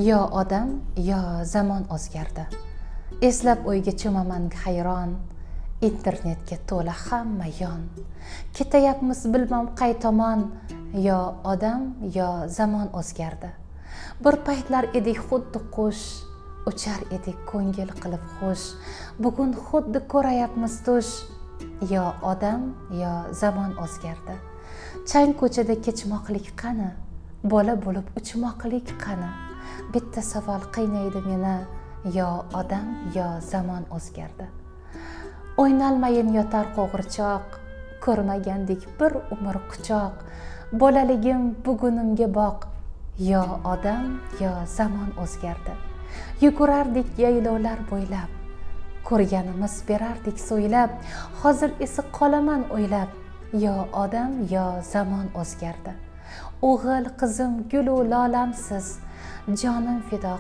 Yo odam, yo zamon o'zgardi. Eslab o'yga cho'maman hayron. Internetga to'la hamma yon. Ketayapmiz bilmam qay tomon. Yo odam, yo zamon o'zgardi. Bir paytlar edik xuddi qush, uchar edik ko'ngil qilib xush. Bugun xuddi ko'rayapmiz tush. Yo odam, yo zamon o'zgardi. Chang ko'chada kechmoqlik qani? Bola bo'lib uchmoqlik qani? Bitta savol qiynaydi meni. Yo odam, yo zamon o'zgardi. O'ynalmayin yotar qo'g'irchoq, ko'rmagandik bir umr quchoq. Bolaligim bugunimga boq. Yo odam, yo zamon o'zgardi. Yugurardik yaylovlar bo'ylab, ko'rganimiz berardik so'ylab. Hozir esa qolaman o'ylab. Yo odam, yo zamon o'zgardi. O'g'il qizim gulu lolamsiz, jonim fido